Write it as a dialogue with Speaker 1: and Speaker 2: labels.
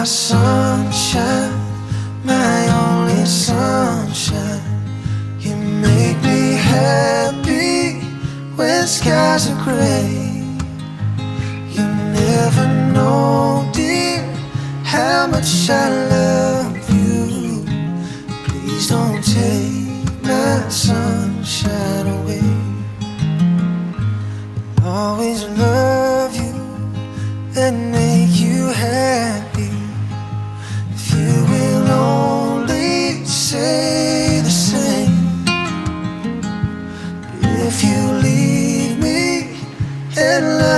Speaker 1: my sunshine, my only sunshine. You make me happy when skies are gray. You never know, dear, how much I love you. Please don't take my sunshine away. Always love you and make you happy. If you will only say the same. If you leave me and love